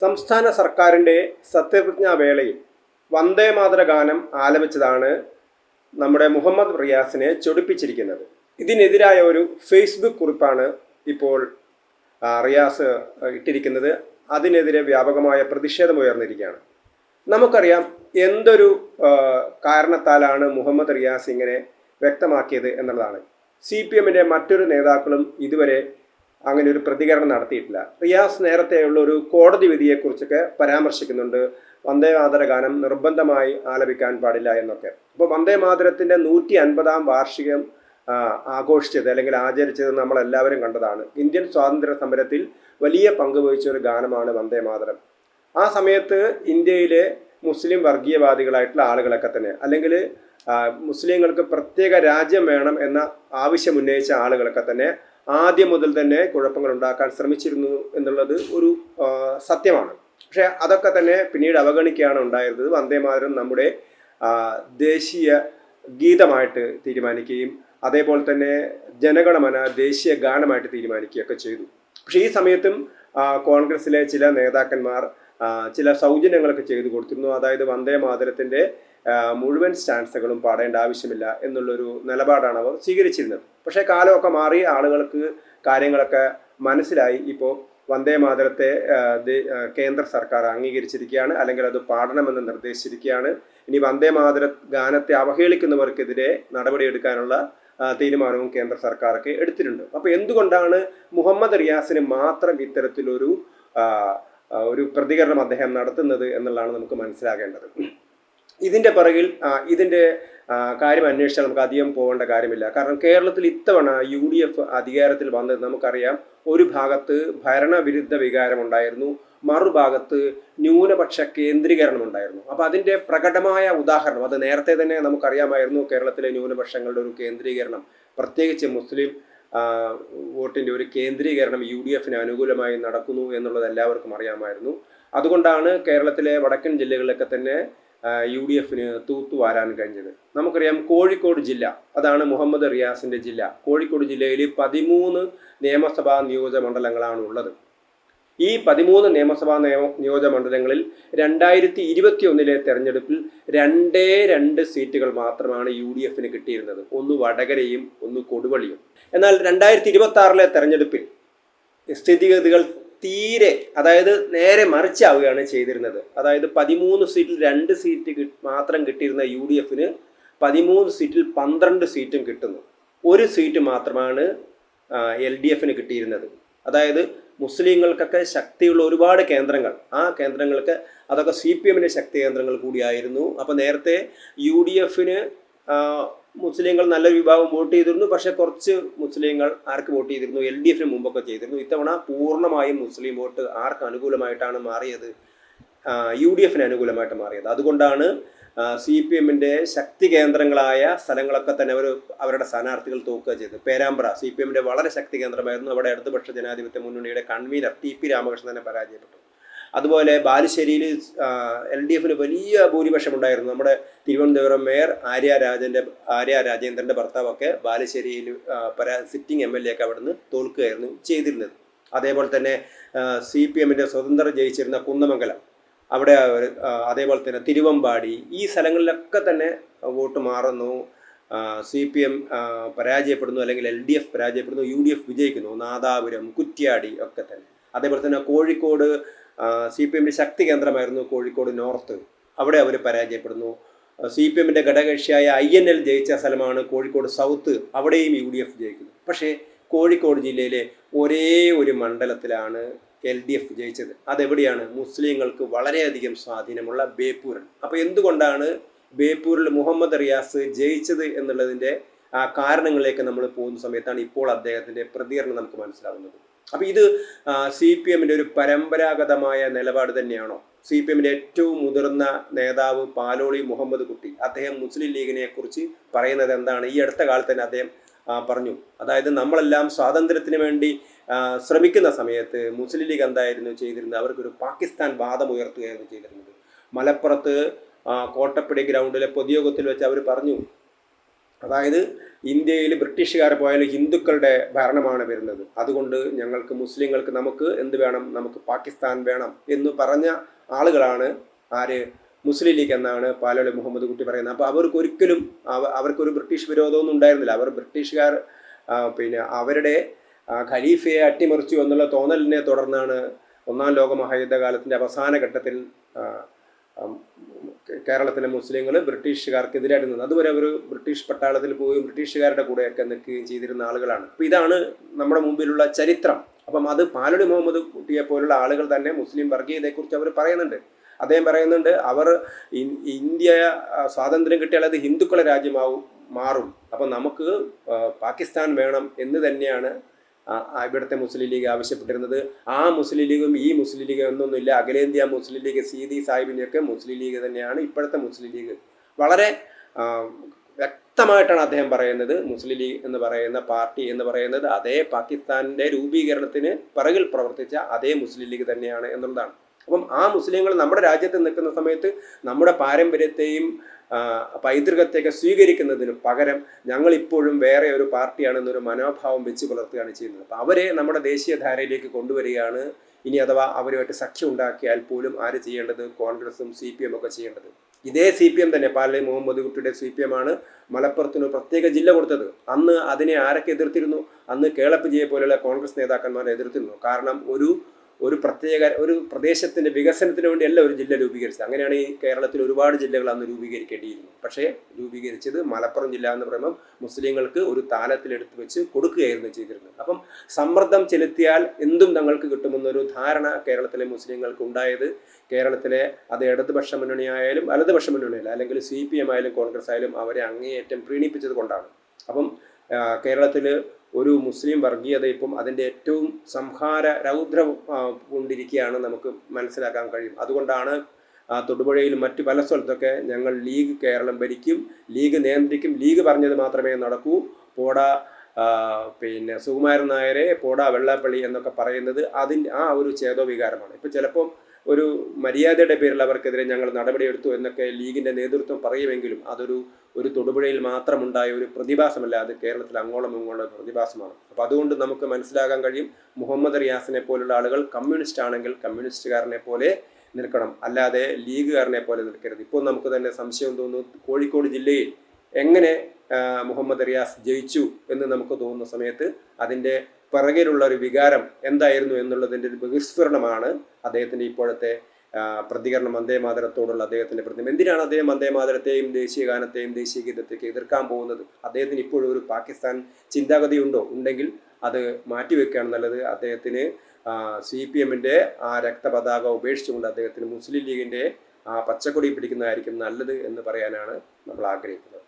സംസ്ഥാന സർക്കാരിൻ്റെ സത്യപ്രതിജ്ഞാവേളയിൽ വന്ദേമാതര ഗാനം ആലപിച്ചതാണ് നമ്മുടെ മുഹമ്മദ് റിയാസിനെ ചൊടിപ്പിച്ചിരിക്കുന്നത്. ഇതിനെതിരായ ഒരു ഫേസ്ബുക്ക് കുറിപ്പാണ് ഇപ്പോൾ റിയാസ് ഇട്ടിരിക്കുന്നത്. അതിനെതിരെ വ്യാപകമായ പ്രതിഷേധമുയർന്നിരിക്കുകയാണ്. നമുക്കറിയാം എന്തൊരു കാരണത്താലാണ് മുഹമ്മദ് റിയാസ് ഇങ്ങനെ വ്യക്തമാക്കിയത് എന്നുള്ളതാണ്. CPM-ൻ്റെ മറ്റൊരു നേതാക്കളും ഇതുവരെ അങ്ങനെ ഒരു പ്രതികരണം നടത്തിയിട്ടില്ല. റിയാസ് നേരത്തെയുള്ള ഒരു കോടതി വിധിയെക്കുറിച്ചൊക്കെ പരാമർശിക്കുന്നുണ്ട്. വന്ദേമാതര ഗാനം നിർബന്ധമായി ആലപിക്കാൻ പാടില്ല എന്നൊക്കെ. അപ്പോൾ വന്ദേമാതരത്തിൻ്റെ 150-ാം വാർഷികം ആഘോഷിച്ചത് അല്ലെങ്കിൽ ആചരിച്ചത് നമ്മളെല്ലാവരും കണ്ടതാണ്. ഇന്ത്യൻ സ്വാതന്ത്ര്യ സമരത്തിൽ വലിയ പങ്ക് വഹിച്ച ഒരു ഗാനമാണ് വന്ദേമാതരം. ആ സമയത്ത് ഇന്ത്യയിലെ മുസ്ലിം വർഗീയവാദികളായിട്ടുള്ള ആളുകളൊക്കെ തന്നെ അല്ലെങ്കിൽ മുസ്ലിങ്ങൾക്ക് പ്രത്യേക രാജ്യം വേണം എന്ന ആവശ്യം ഉന്നയിച്ച ആളുകളൊക്കെ തന്നെ ആദ്യം മുതൽ തന്നെ കുഴപ്പങ്ങൾ ഉണ്ടാക്കാൻ ശ്രമിച്ചിരുന്നു എന്നുള്ളത് ഒരു സത്യമാണ്. പക്ഷേ അതൊക്കെ തന്നെ പിന്നീട് അവഗണിക്കുകയാണ് ഉണ്ടായിരുന്നത്. വന്ദേമാതരം നമ്മുടെ ദേശീയ ഗീതമായിട്ട് തീരുമാനിക്കുകയും അതേപോലെ തന്നെ ജനഗണമന ദേശീയ ഗാനമായിട്ട് തീരുമാനിക്കുകയൊക്കെ ചെയ്തു. പക്ഷേ ഈ സമയത്തും കോൺഗ്രസിലെ ചില നേതാക്കന്മാർ ചില സൗജന്യങ്ങളൊക്കെ ചെയ്തു കൊടുത്തിരുന്നു. അതായത് വന്ദേമാതരത്തിൻ്റെ മുഴുവൻ സ്റ്റാൻസുകളും പാടേണ്ട ആവശ്യമില്ല എന്നുള്ളൊരു നിലപാടാണ് അവർ സ്വീകരിച്ചിരുന്നത്. പക്ഷേ കാലമൊക്കെ മാറി, ആളുകൾക്ക് കാര്യങ്ങളൊക്കെ മനസ്സിലായി. ഇപ്പോൾ വന്ദേമാതരത്തെ കേന്ദ്ര സർക്കാർ അംഗീകരിച്ചിരിക്കുകയാണ്, അല്ലെങ്കിൽ അത് പാടണമെന്ന് നിർദ്ദേശിച്ചിരിക്കുകയാണ്. ഇനി വന്ദേമാതര ഗാനത്തെ അവഹേളിക്കുന്നവർക്കെതിരെ നടപടിയെടുക്കാനുള്ള തീരുമാനവും കേന്ദ്ര സർക്കാരൊക്കെ എടുത്തിട്ടുണ്ട്. അപ്പോൾ എന്തുകൊണ്ടാണ് മുഹമ്മദ് റിയാസിന് മാത്രം ഇത്തരത്തിലൊരു പ്രതികരണം അദ്ദേഹം നടത്തുന്നത് എന്നുള്ളതാണ് നമുക്ക് മനസ്സിലാകേണ്ടത്. ഇതിൻ്റെ പിറകിൽ ഇതിൻ്റെ കാര്യം അന്വേഷിച്ചാൽ നമുക്ക് അധികം പോകേണ്ട കാര്യമില്ല. കാരണം കേരളത്തിൽ ഇത്തവണ UDF അധികാരത്തിൽ വന്നത് നമുക്കറിയാം. ഒരു ഭാഗത്ത് ഭരണവിരുദ്ധ വികാരമുണ്ടായിരുന്നു, മറുഭാഗത്ത് ന്യൂനപക്ഷ കേന്ദ്രീകരണം ഉണ്ടായിരുന്നു. അപ്പോൾ അതിൻ്റെ പ്രകടമായ ഉദാഹരണം അത് നേരത്തെ തന്നെ നമുക്കറിയാമായിരുന്നു. കേരളത്തിലെ ന്യൂനപക്ഷങ്ങളുടെ ഒരു കേന്ദ്രീകരണം, പ്രത്യേകിച്ച് മുസ്ലിം വോട്ടിൻ്റെ ഒരു കേന്ദ്രീകരണം UDF-ന് അനുകൂലമായി നടക്കുന്നു എന്നുള്ളത് എല്ലാവർക്കും അറിയാമായിരുന്നു. അതുകൊണ്ടാണ് കേരളത്തിലെ വടക്കൻ ജില്ലകളിലൊക്കെ തന്നെ UDF-ന് തൂത്തുവാരാൻ കഴിഞ്ഞത്. നമുക്കറിയാം കോഴിക്കോട് ജില്ല, അതാണ് മുഹമ്മദ് റിയാസിൻ്റെ ജില്ല. കോഴിക്കോട് ജില്ലയിൽ 13 നിയമസഭാ നിയോജകമണ്ഡലങ്ങളാണ് ഉള്ളത്. ഈ 13 നിയമസഭാ നിയോജകമണ്ഡലങ്ങളിൽ 2021-ലെ തെരഞ്ഞെടുപ്പിൽ 2 സീറ്റുകൾ മാത്രമാണ് UDF-ന് കിട്ടിയിരുന്നത്. ഒന്ന് വടകരയും ഒന്ന് കൊടുവള്ളിയും. എന്നാൽ 2026-ലെ തെരഞ്ഞെടുപ്പിൽ സ്ഥിതിഗതികൾ തീരെ, അതായത് നേരെ മറിച്ചാവുകയാണ് ചെയ്തിരുന്നത്. അതായത് 13 സീറ്റിൽ 2 സീറ്റ് മാത്രം കിട്ടിയിരുന്ന UDF-ന് 13 സീറ്റിൽ 12 സീറ്റും കിട്ടുന്നു. ഒരു സീറ്റ് മാത്രമാണ് LDF-ന് കിട്ടിയിരുന്നത്. അതായത് മുസ്ലിങ്ങൾക്കൊക്കെ ശക്തിയുള്ള ഒരുപാട് കേന്ദ്രങ്ങൾ, ആ കേന്ദ്രങ്ങൾക്ക് അതൊക്കെ CPM-ൻ്റെ ശക്തി കേന്ദ്രങ്ങൾ കൂടിയായിരുന്നു. അപ്പോൾ നേരത്തെ UDF-ന് മുസ്ലിങ്ങൾ നല്ലൊരു വിഭാഗം വോട്ട് ചെയ്തിരുന്നു. പക്ഷേ കുറച്ച് മുസ്ലിങ്ങൾ ആർക്ക് വോട്ട് ചെയ്തിരുന്നു? LDF-ന് മുമ്പൊക്കെ ചെയ്തിരുന്നു. ഇത്തവണ പൂർണ്ണമായും മുസ്ലിം വോട്ട് ആർക്ക് അനുകൂലമായിട്ടാണ് മാറിയത്? UDF-ന് അനുകൂലമായിട്ട് മാറിയത്. അതുകൊണ്ടാണ് CPM-ൻ്റെ ശക്തി കേന്ദ്രങ്ങളായ സ്ഥലങ്ങളൊക്കെ തന്നെ അവരുടെ സ്ഥാനാർത്ഥികൾ തോക്കുക ചെയ്തത്. പേരാമ്പ്ര CPM-ൻ്റെ വളരെ ശക്തി കേന്ദ്രമായിരുന്നു. അവിടെ ഇടതുപക്ഷ ജനാധിപത്യ മുന്നണിയുടെ കൺവീനർ TP രാമകൃഷ്ണൻ തന്നെ പരാജയപ്പെട്ടു. അതുപോലെ ബാലുശ്ശേരിയിൽ LDF-ന് വലിയ ഭൂരിപക്ഷം ഉണ്ടായിരുന്നു. നമ്മുടെ തിരുവനന്തപുരം മേയർ ആര്യ രാജേന്ദ്രൻ്റെ ഭർത്താവൊക്കെ ബാലുശ്ശേരിയിൽ സിറ്റിംഗ് MLA ഒക്കെ അവിടെ നിന്ന് തോൽക്കുകയായിരുന്നു ചെയ്തിരുന്നത്. അതേപോലെ തന്നെ CPM-ൻ്റെ സ്വതന്ത്രം ജയിച്ചിരുന്ന കുന്നമംഗലം, അവിടെ അതേപോലെ തന്നെ തിരുവമ്പാടി, ഈ സ്ഥലങ്ങളിലൊക്കെ തന്നെ വോട്ട് മാറുന്നു. CPM പരാജയപ്പെടുന്നു, അല്ലെങ്കിൽ LDF പരാജയപ്പെടുന്നു, UDF വിജയിക്കുന്നു. നാദാപുരം, കുറ്റ്യാടി ഒക്കെ തന്നെ. അതേപോലെ തന്നെ കോഴിക്കോട് CPM-ൻ്റെ ശക്തി കേന്ദ്രമായിരുന്നു കോഴിക്കോട് നോർത്ത്, അവിടെ അവർ പരാജയപ്പെടുന്നു. CPM-ൻ്റെ ഘടകകക്ഷിയായ INL ജയിച്ച സ്ഥലമാണ് കോഴിക്കോട് സൗത്ത്, അവിടെയും UDF ജയിക്കുന്നു. പക്ഷേ കോഴിക്കോട് ജില്ലയിലെ ഒരേ ഒരു മണ്ഡലത്തിലാണ് LDF ജയിച്ചത്. അതെവിടെയാണ്? മുസ്ലിങ്ങൾക്ക് വളരെയധികം സ്വാധീനമുള്ള ബേപ്പൂരിൽ. അപ്പോൾ എന്തുകൊണ്ടാണ് ബേപ്പൂരിൽ മുഹമ്മദ് റിയാസ് ജയിച്ചത് എന്നുള്ളതിൻ്റെ കാരണങ്ങളിലേക്ക് നമ്മൾ പോകുന്ന സമയത്താണ് ഇപ്പോൾ അദ്ദേഹത്തിൻ്റെ പ്രതികരണം നമുക്ക് മനസ്സിലാകുന്നത്. അപ്പോൾ ഇത് CPM-ൻ്റെ ഒരു പരമ്പരാഗതമായ നിലപാട് തന്നെയാണോ? CPM-ൻ്റെ ഏറ്റവും മുതിർന്ന നേതാവ് പാലോളി മുഹമ്മദ് കുട്ടി, അദ്ദേഹം മുസ്ലിം ലീഗിനെ കുറിച്ച് പറയുന്നത് എന്താണ്? ഈ അടുത്ത കാലത്ത് തന്നെ അദ്ദേഹം പറഞ്ഞു, അതായത് നമ്മളെല്ലാം സ്വാതന്ത്ര്യത്തിന് വേണ്ടി ശ്രമിക്കുന്ന സമയത്ത് മുസ്ലിം ലീഗ് എന്തായിരുന്നു ചെയ്തിരുന്നത്? അവർക്കൊരു പാകിസ്ഥാൻ വാദം ഉയർത്തുകയായിരുന്നു ചെയ്തിരുന്നത്. മലപ്പുറത്ത് കോട്ടപ്പടി ഗ്രൗണ്ടിലെ പൊതുയോഗത്തിൽ വെച്ച് അവർ പറഞ്ഞു, അതായത് ഇന്ത്യയിൽ ബ്രിട്ടീഷുകാർ പോയാലും ഹിന്ദുക്കളുടെ ഭരണമാണ് വരുന്നത്, അതുകൊണ്ട് ഞങ്ങൾക്ക് മുസ്ലിങ്ങൾക്ക് നമുക്ക് എന്ത് വേണം, നമുക്ക് പാകിസ്ഥാൻ വേണം എന്ന് പറഞ്ഞ ആളുകളാണ് ആര്, മുസ്ലിം ലീഗ് എന്നാണ് പാലോളി മുഹമ്മദ് കുട്ടി പറയുന്നത്. അപ്പോൾ അവർക്കൊരിക്കലും അവർക്കൊരു ബ്രിട്ടീഷ് വിരോധമൊന്നും ഉണ്ടായിരുന്നില്ല. അവർ ബ്രിട്ടീഷുകാർ പിന്നെ അവരുടെ ഖലീഫയെ അട്ടിമറിച്ചു എന്നുള്ള തോന്നലിനെ തുടർന്നാണ് ഒന്നാം ലോക മഹായുദ്ധകാലത്തിൻ്റെ അവസാന ഘട്ടത്തിൽ കേരളത്തിലെ മുസ്ലിങ്ങൾ ബ്രിട്ടീഷുകാർക്കെതിരായിട്ട് നിന്നത്. അതുവരെ അവർ ബ്രിട്ടീഷ് പട്ടാളത്തിൽ പോവുകയും ബ്രിട്ടീഷുകാരുടെ കൂടെയൊക്കെ നിൽക്കുകയും ചെയ്തിരുന്ന ആളുകളാണ്. അപ്പോൾ ഇതാണ് നമ്മുടെ മുമ്പിലുള്ള ചരിത്രം. അപ്പം അത് പാലോളി മുഹമ്മദ് കുട്ടിയെ പോലുള്ള ആളുകൾ തന്നെ മുസ്ലിം വർഗീയതയെക്കുറിച്ച് അവർ പറയുന്നുണ്ട്. അദ്ദേഹം പറയുന്നുണ്ട്, അവർ ഇന്ത്യ സ്വാതന്ത്ര്യം കിട്ടിയാൽ അത് ഹിന്ദുക്കളെ രാജ്യമാവും മാറും, അപ്പം നമുക്ക് പാകിസ്ഥാൻ വേണം എന്ന് തന്നെയാണ് ഇവിടുത്തെ മുസ്ലിം ലീഗ് ആവശ്യപ്പെട്ടിരുന്നത്. ആ മുസ്ലിം ലീഗും ഈ മുസ്ലിം ലീഗ് എന്നൊന്നുമില്ല, അഖിലേന്ത്യാ മുസ്ലിം ലീഗ് സീതി സാഹിബിൻ്റെയൊക്കെ മുസ്ലിം ലീഗ് തന്നെയാണ് ഇപ്പോഴത്തെ മുസ്ലിം ലീഗ്. വളരെ വ്യക്തമായിട്ടാണ് അദ്ദേഹം പറയുന്നത്, മുസ്ലിം ലീഗ് എന്ന് പറയുന്ന പാർട്ടി എന്ന് പറയുന്നത് അതേ പാകിസ്ഥാനിൻ്റെ രൂപീകരണത്തിന് പിറകിൽ പ്രവർത്തിച്ച അതേ മുസ്ലിം ലീഗ് തന്നെയാണ് എന്നുള്ളതാണ്. അപ്പം ആ മുസ്ലിങ്ങൾ നമ്മുടെ രാജ്യത്ത് നിൽക്കുന്ന സമയത്ത് നമ്മുടെ പാരമ്പര്യത്തെയും പൈതൃകത്തെയൊക്കെ സ്വീകരിക്കുന്നതിന് പകരം ഞങ്ങളിപ്പോഴും വേറെ ഒരു പാർട്ടിയാണെന്നൊരു മനോഭാവം വെച്ച് പുലർത്തുകയാണ് ചെയ്യുന്നത്. അപ്പം അവരെ നമ്മുടെ ദേശീയധാരയിലേക്ക് കൊണ്ടുവരികയാണ്. ഇനി അഥവാ അവരുമായിട്ട് സഖ്യം ഉണ്ടാക്കിയാൽ പോലും ആര് ചെയ്യേണ്ടത്, കോൺഗ്രസും CPM ഒക്കെ ചെയ്യേണ്ടത്. ഇതേ CPM തന്നെ, പാലോളി മുഹമ്മദ് കുട്ടിയുടെ CPM ആണ് മലപ്പുറത്തിന് പ്രത്യേക ജില്ല കൊടുത്തത്. അന്ന് അതിനെ ആരൊക്കെ എതിർത്തിരുന്നു? അന്ന് കേളപ്പജിയെ പോലെയുള്ള കോൺഗ്രസ് നേതാക്കന്മാരെ എതിർത്തിരുന്നു. കാരണം ഒരു പ്രത്യേക ഒരു പ്രദേശത്തിൻ്റെ വികസനത്തിന് വേണ്ടിയല്ല ഒരു ജില്ല രൂപീകരിച്ചത്. അങ്ങനെയാണ് ഈ കേരളത്തിൽ ഒരുപാട് ജില്ലകൾ അന്ന് രൂപീകരിക്കേണ്ടിയിരുന്നു. പക്ഷേ രൂപീകരിച്ചത് മലപ്പുറം ജില്ല എന്ന് പറയുമ്പം മുസ്ലിങ്ങൾക്ക് ഒരു താലത്തിലെടുത്ത് വെച്ച് കൊടുക്കുകയായിരുന്നു ചെയ്തിരുന്നത്. അപ്പം സമ്മർദ്ദം ചെലുത്തിയാൽ എന്തും തങ്ങൾക്ക് കിട്ടുമെന്നൊരു ധാരണ കേരളത്തിലെ മുസ്ലിങ്ങൾക്ക് ഉണ്ടായത് കേരളത്തിലെ അത് ഇടതുപക്ഷ മുന്നണിയായാലും വലതുപക്ഷ മുന്നണിയായാലും അല്ലെങ്കിൽ CPM ആയാലും കോൺഗ്രസ് ആയാലും അവരെ അങ്ങേയറ്റം പ്രീണിപ്പിച്ചത് കൊണ്ടാണ്. അപ്പം കേരളത്തിൽ ഒരു മുസ്ലിം വർഗീയത ഇപ്പം അതിൻ്റെ ഏറ്റവും സംഹാര രൗദ്രം കൊണ്ടിരിക്കുകയാണ്, നമുക്ക് മനസ്സിലാക്കാൻ കഴിയും. അതുകൊണ്ടാണ് തൊടുപുഴയിലും മറ്റു പല സ്ഥലത്തൊക്കെ ഞങ്ങൾ ലീഗ് കേരളം ഭരിക്കും, ലീഗ് നിയന്ത്രിക്കും, ലീഗ് പറഞ്ഞത് മാത്രമേ നടക്കൂ, പോടാ പിന്നെ സുകുമാരൻ നായരെ, പോടാ വെള്ളാപ്പള്ളി എന്നൊക്കെ പറയുന്നത് അതിൻ്റെ ആ ഒരു ചേതോവികാരമാണ്. ഇപ്പോൾ ചിലപ്പം ഒരു മര്യാദയുടെ പേരിൽ അവർക്കെതിരെ ഞങ്ങൾ നടപടിയെടുത്തു എന്നൊക്കെ ലീഗിൻ്റെ നേതൃത്വം പറയുമെങ്കിലും ഒരു തൊടുപുഴയിൽ മാത്രമുണ്ടായ ഒരു പ്രതിഭാസമല്ല, അത് കേരളത്തിൽ അങ്ങോളം ഇങ്ങോളം പ്രതിഭാസമാണ്. അപ്പോൾ അതുകൊണ്ട് നമുക്ക് മനസ്സിലാക്കാൻ കഴിയും, മുഹമ്മദ് റിയാസിനെ പോലുള്ള ആളുകൾ കമ്മ്യൂണിസ്റ്റ് ആണെങ്കിൽ കമ്മ്യൂണിസ്റ്റുകാരനെ പോലെ നിൽക്കണം, അല്ലാതെ ലീഗുകാരനെ പോലെ നിൽക്കരുത്. ഇപ്പോൾ നമുക്ക് തന്നെ സംശയം തോന്നുന്നു, കോഴിക്കോട് ജില്ലയിൽ എങ്ങനെ മുഹമ്മദ് റിയാസ് ജയിച്ചു എന്ന് നമുക്ക് തോന്നുന്ന സമയത്ത് അതിൻ്റെ പിറകിലുള്ള ഒരു വികാരം എന്തായിരുന്നു എന്നുള്ളതിൻ്റെ ഒരു ബഹിസ്ഫുരണമാണ് അദ്ദേഹത്തിൻ്റെ ഇപ്പോഴത്തെ പ്രതികരണം വന്ദേമാതരത്തോടുള്ള അദ്ദേഹത്തിൻ്റെ പ്രതികരണം. എന്തിനാണ് അദ്ദേഹം വന്ദേമാതരത്തെയും ദേശീയ ഗാനത്തെയും ദേശീയ ഗീതത്തെയൊക്കെ എതിർക്കാൻ പോകുന്നത്? അദ്ദേഹത്തിന് ഇപ്പോഴും ഒരു പാകിസ്ഥാൻ ചിന്താഗതിയുണ്ടോ? ഉണ്ടെങ്കിൽ അത് മാറ്റിവെക്കുകയാണ് നല്ലത്. അദ്ദേഹത്തിന് CPMൻ്റെ ആ രക്തപതാക ഉപേക്ഷിച്ചുകൊണ്ട് അദ്ദേഹത്തിന് മുസ്ലിം ലീഗിൻ്റെ ആ പച്ചക്കൊടി പിടിക്കുന്നതായിരിക്കും നല്ലത് എന്ന് പറയാനാണ് നമ്മൾ ആഗ്രഹിക്കുന്നത്.